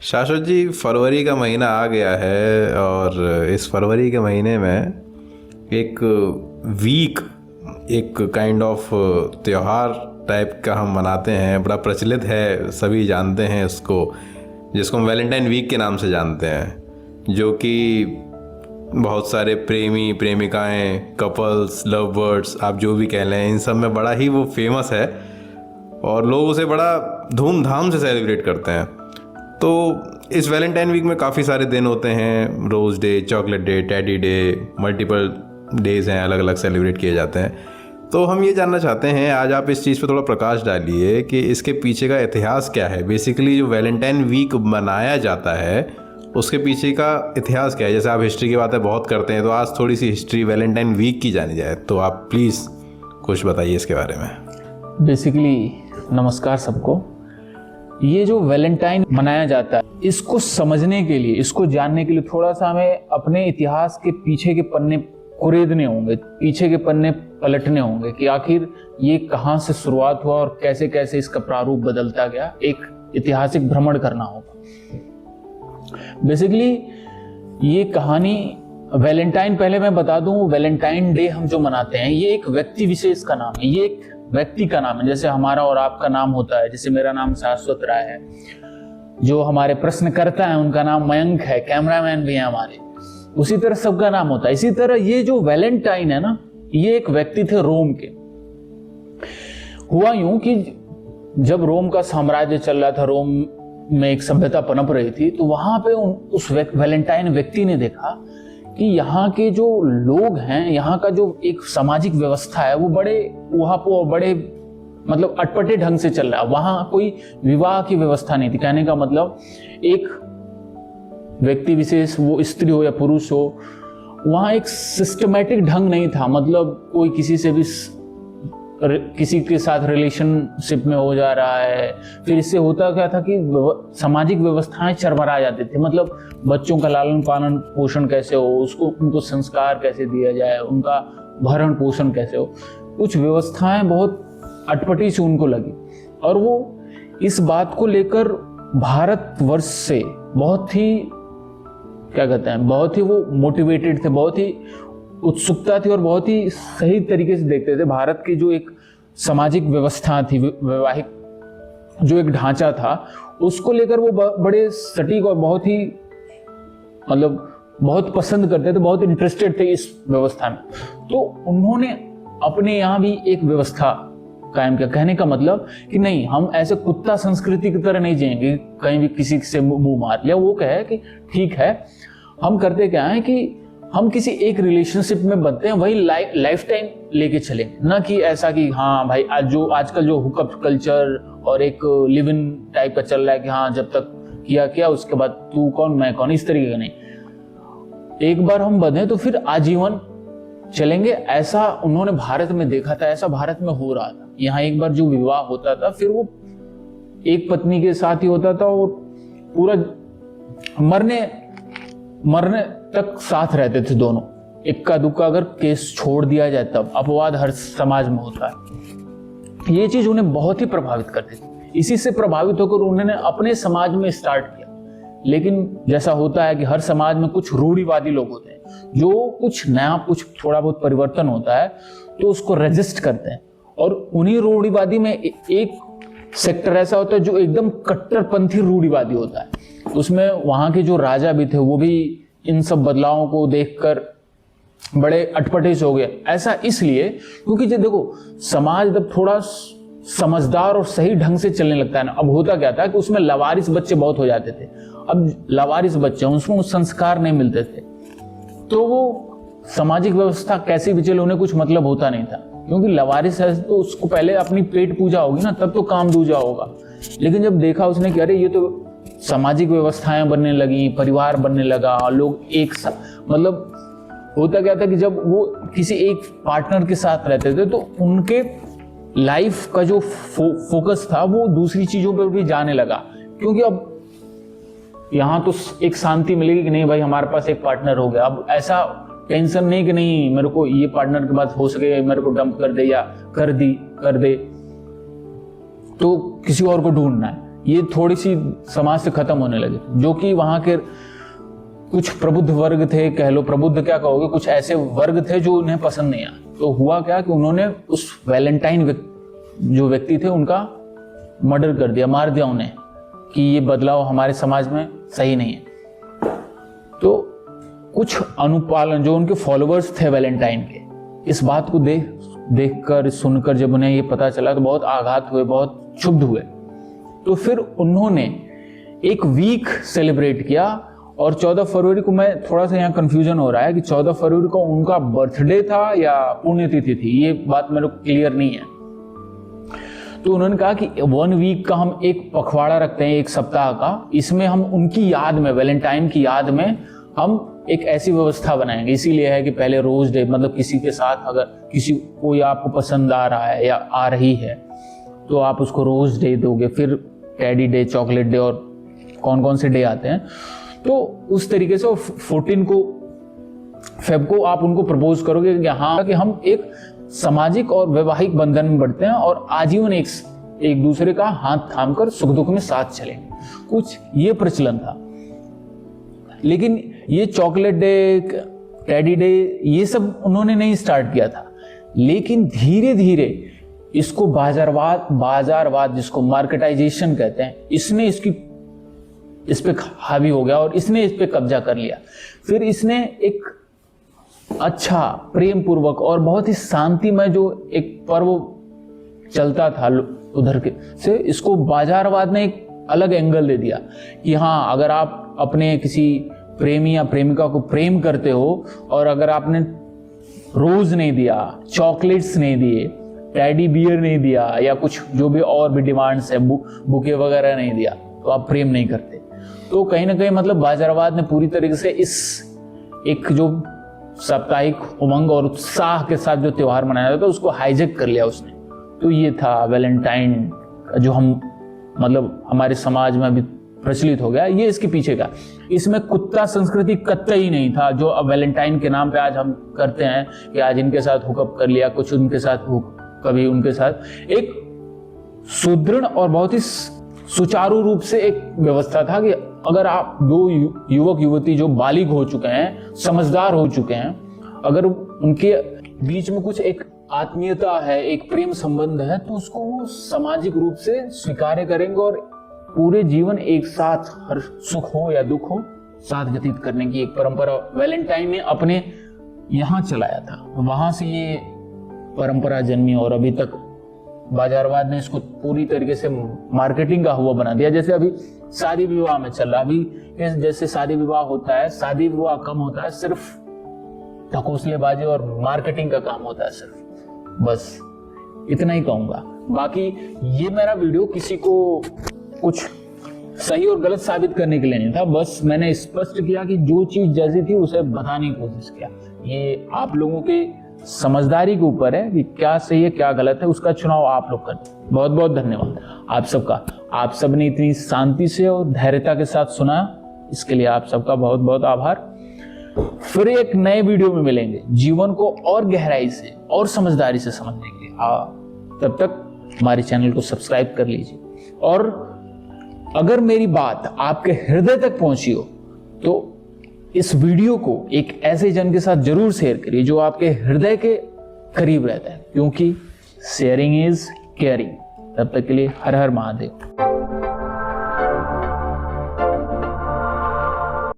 शाश्वत जी, फरवरी का महीना आ गया है और इस फरवरी के महीने में एक वीक, एक काइंड ऑफ त्योहार टाइप का हम मनाते हैं। बड़ा प्रचलित है, सभी जानते हैं इसको, जिसको हम वैलेंटाइन वीक के नाम से जानते हैं, जो कि बहुत सारे प्रेमी प्रेमिकाएं, कपल्स, लव बर्ड्स, आप जो भी कह लें, इन सब में बड़ा ही वो फेमस है और लोग उसे बड़ा धूमधाम से सेलिब्रेट करते हैं। तो इस वैलेंटाइन वीक में काफ़ी सारे दिन होते हैं, rose day, chocolate day, teddy day, multiple days हैं, अलग अलग सेलिब्रेट किए जाते हैं। तो हम ये जानना चाहते हैं, आज आप इस चीज़ पे थोड़ा प्रकाश डालिए कि इसके पीछे का इतिहास क्या है। बेसिकली जो वैलेंटाइन वीक मनाया जाता है उसके पीछे का इतिहास क्या है। जैसे आप हिस्ट्री की बातें बहुत करते हैं, तो आज थोड़ी सी हिस्ट्री वैलेंटाइन वीक की जानी जाए, तो आप प्लीज़ कुछ बताइए इसके बारे में। बेसिकली नमस्कार सबको। ये जो वैलेंटाइन मनाया जाता है, इसको समझने के लिए, इसको जानने के लिए थोड़ा सा हमें अपने इतिहास के पीछे के पन्ने कुरेदने होंगे, पीछे के पन्ने पलटने होंगे कि आखिर ये कहाँ से शुरुआत हुआ और कैसे कैसे इसका प्रारूप बदलता गया। एक ऐतिहासिक भ्रमण करना होगा। बेसिकली ये कहानी वैलेंटाइन, पहले मैं बता दूं, वैलेंटाइन डे हम जो मनाते हैं ये एक व्यक्ति विशेष का नाम है, ये एक व्यक्ति का नाम है। जैसे हमारा और आपका नाम होता है, जैसे मेरा नाम शाश्वत राय है, जो हमारे प्रश्नकर्ता है उनका नाम मयंक है, कैमरामैन भी है हमारे, उसी तरह सबका नाम होता है। इसी तरह ये जो वैलेंटाइन है ना, ये एक व्यक्ति थे रोम के। हुआ यूं कि जब रोम का साम्राज्य चल रहा था, रोम में एक सभ्यता पनप रही थी, तो वहां पे उस वैलेंटाइन व्यक्ति ने देखा कि यहाँ के जो लोग हैं, यहाँ का जो एक सामाजिक व्यवस्था है, वो बड़े मतलब अटपटे ढंग से चल रहा है। वहां कोई विवाह की व्यवस्था नहीं थी। कहने का मतलब, एक व्यक्ति विशेष, वो स्त्री हो या पुरुष हो, वहां एक सिस्टमैटिक ढंग नहीं था। मतलब कोई किसी के साथ रिलेशनशिप में हो जा रहा है। फिर इससे होता क्या था कि सामाजिक व्यवस्थाएं चरमरा जाती थी। मतलब बच्चों का लालन पालन पोषण कैसे हो, उनको संस्कार कैसे दिया जाए, उनका भरण पोषण कैसे हो, कुछ व्यवस्थाएं बहुत अटपटी सी उनको लगी। और वो इस बात को लेकर भारतवर्ष से बहुत ही बहुत ही वो मोटिवेटेड थे, बहुत ही उत्सुकता थी और बहुत ही सही तरीके से देखते थे। भारत की जो एक सामाजिक व्यवस्था थी, वैवाहिक जो एक ढांचा था, उसको लेकर वो बड़े सटीक और बहुत पसंद करते थे, बहुत इंटरेस्टेड थे इस व्यवस्था में। तो उन्होंने अपने यहाँ भी एक व्यवस्था कायम किया। कहने का मतलब कि नहीं, हम ऐसे कुत्ता संस्कृति की तरह नहीं जिएंगे, कहीं भी किसी से मुंह मार लिया। वो कहे कि ठीक है, हम करते क्या है कि हम किसी एक रिलेशनशिप में बनते हैं, वही लाइफ टाइम लेके चलेंगे। ना कि ऐसा कि हाँ भाई, आजकल जो हुकअप कल्चर और एक लिव इन टाइप का चल रहा है कि हाँ, जब तक किया उसके बाद तू कौन मैं कौन, इस तरीके का नहीं। एक बार हम बंधे तो फिर आजीवन चलेंगे, ऐसा उन्होंने भारत में देखा था, ऐसा भारत में हो रहा था। यहाँ एक बार जो विवाह होता था, फिर वो एक पत्नी के साथ ही होता था और पूरा मरने तक साथ रहते थे दोनों। इक्का दुक्का अगर केस छोड़ दिया जाए तब, अपवाद हर समाज में होता है। ये चीज उन्हें बहुत ही प्रभावित करती थी। इसी से प्रभावित होकर उन्होंने अपने समाज में स्टार्ट किया। लेकिन जैसा होता है कि हर समाज में कुछ रूढ़िवादी लोग होते हैं, जो कुछ नया, कुछ थोड़ा बहुत परिवर्तन होता है तो उसको रेजिस्ट करते हैं। और उन्हीं रूढ़िवादी में एक सेक्टर ऐसा होता है जो एकदम कट्टरपंथी रूढ़िवादी होता है। उसमें वहां के जो राजा भी थे, वो भी इन सब बदलावों को देखकर बड़े अटपटे से हो गए। ऐसा इसलिए क्योंकि जो देखो, समाज जब थोड़ा समझदार और सही ढंग से चलने लगता है ना, अब होता क्या था कि उसमें लवारिस बच्चे बहुत हो जाते थे। अब लवारिस बच्चे, उसमें संस्कार नहीं मिलते थे, तो वो सामाजिक व्यवस्था कैसी भी चले, उन्हें कुछ मतलब होता नहीं था। क्योंकि लवारिस है तो उसको पहले अपनी पेट पूजा होगी ना, तब तो काम दूजा होगा। लेकिन जब देखा उसने कि अरे ये तो सामाजिक व्यवस्थाएं बनने लगी, परिवार बनने लगा, लोग एक मतलब होता क्या था कि जब वो किसी एक पार्टनर के साथ रहते थे तो उनके लाइफ का जो फोकस था वो दूसरी चीजों पर भी जाने लगा। क्योंकि अब यहाँ तो एक शांति मिलेगी कि नहीं भाई, हमारे पास एक पार्टनर हो गया। अब ऐसा टेंशन नहीं कि नहीं मेरे को ये पार्टनर के बाद हो सके मेरे को डंप कर दे या कर दे, तो किसी और को ढूंढना है। ये थोड़ी सी समाज से खत्म होने लगे, जो कि वहां के कुछ प्रबुद्ध वर्ग थे, कह लो प्रबुद्ध क्या कहोगे, कुछ ऐसे वर्ग थे जो उन्हें पसंद नहीं आया। तो हुआ क्या कि उन्होंने उस वैलेंटाइन जो व्यक्ति थे उनका मर्डर कर दिया, मार दिया उन्हें, कि ये बदलाव हमारे समाज में सही नहीं है। तो कुछ अनुपालन जो उनके फॉलोअर्स थे वैलेंटाइन के, इस बात को देखकर सुनकर जब उन्हें ये पता चला तो बहुत आघात हुए, बहुत क्षुब्ध हुए। तो फिर उन्होंने एक वीक सेलिब्रेट किया, और 14 फरवरी को, मैं थोड़ा सा यहाँ कंफ्यूजन हो रहा है कि 14 फरवरी को उनका बर्थडे था या पुण्यतिथि थी, ये बात मेरे को क्लियर नहीं है। तो उन्होंने कहा कि 1 वीक का हम एक पखवाड़ा रखते हैं, एक सप्ताह का, इसमें हम उनकी याद में, वैलेंटाइन की याद में हम एक ऐसी व्यवस्था बनाएंगे। इसीलिए है कि पहले रोज डे, मतलब किसी के साथ अगर किसी कोई आपको पसंद आ रहा है या आ रही है तो आप उसको रोज डे दोगे, फिर टेडी डे, चॉकलेट डे, और कौन कौन से डे आते हैं। तो उस तरीके से 14 को फेब को आप उनको प्रपोज करोगे कि हाँ, कि हम एक सामाजिक और वैवाहिक बंधन में बढ़ते हैं और आजीवन एक दूसरे का हाथ थामकर सुख दुख में साथ चलेंगे। कुछ ये प्रचलन था। लेकिन ये चॉकलेट डे, टेडी डे, ये सब उन्होंने नहीं स्टार्ट किया था, लेकिन धीरे धीरे इसको बाजारवाद जिसको मार्केटाइजेशन कहते हैं, इसने इस पे हावी हो गया और इसने इस पे कब्जा कर लिया। फिर इसने एक अच्छा प्रेम पूर्वक और बहुत ही शांतिमय जो एक पर्व चलता था उधर के से, इसको बाजारवाद ने एक अलग एंगल दे दिया कि हाँ, अगर आप अपने किसी प्रेमी या प्रेमिका को प्रेम करते हो और अगर आपने रोज नहीं दिया, चॉकलेट्स नहीं दिए, टेडी बियर नहीं दिया, या कुछ जो भी और भी डिमांड्स है, बुके वगैरह नहीं दिया, तो आप प्रेम नहीं करते। तो कहीं ना कहीं मतलब बाजारवाद ने पूरी तरीके से इस एक जो साप्ताहिक उमंग और उत्साह के साथ जो त्योहार मनाया जाता है उसको हाईजेक कर लिया उसने। तो ये था वैलेंटाइन, जो हम मतलब हमारे समाज में अभी प्रचलित हो गया, ये इसके पीछे का। इसमें कुत्ता संस्कृति कतई नहीं था, जो अब वैलेंटाइन के नाम पे आज हम करते हैं कि आज इनके साथ हुकअप कर लिया, कुछ उनके साथ कभी उनके साथ। एक सुदृढ़ और बहुत ही सुचारू रूप से एक व्यवस्था था कि अगर आप दो युवक युवती जो बालिग हो चुके हैं, समझदार हो चुके हैं, अगर उनके बीच में कुछ एक आत्मीयता है, एक प्रेम संबंध है, तो उसको वो सामाजिक रूप से स्वीकार करेंगे और पूरे जीवन एक साथ, हर सुख हो या दुख हो, साथ व्यतीत करने की एक परंपरा वैलेंटाइन ने अपने यहाँ चलाया था। वहां से ये परंपरा जन्मी और अभी तक बाजारवाद ने इसको पूरी तरीके से मार्केटिंग का हुआ बना दिया। जैसे अभी शादी विवाह में चल रहा, अभी जैसे शादी विवाह होता है, शादी विवाह कम होता है, सिर्फ ढकोसलेबाजी और मार्केटिंग का काम होता है सिर्फ। बस इतना ही कहूंगा। बाकी ये मेरा वीडियो किसी को कुछ सही और गलत साबित करने के लिए नहीं था, बस मैंने स्पष्ट किया कि जो चीज जैसी थी उसे बताने की कोशिश किया। ये आप लोगों के समझदारी के ऊपर है कि क्या सही है क्या गलत है, उसका चुनाव आप लोग करें। बहुत बहुत धन्यवाद आप सबका। आप सबने इतनी शांति से और धैर्यता के साथ सुना, इसके लिए आप सबका बहुत बहुत आभार। फिर एक नए वीडियो में मिलेंगे जीवन को और गहराई से और समझदारी से समझने के लिए। तब तक हमारे चैनल को सब्सक्राइब कर लीजिए, और अगर मेरी बात आपके हृदय तक पहुंची हो तो इस वीडियो को एक ऐसे जन के साथ जरूर शेयर करिए जो आपके हृदय के करीब रहता है, क्योंकि शेयरिंग इज केयरिंग। तब तक के लिए हर हर महादेव।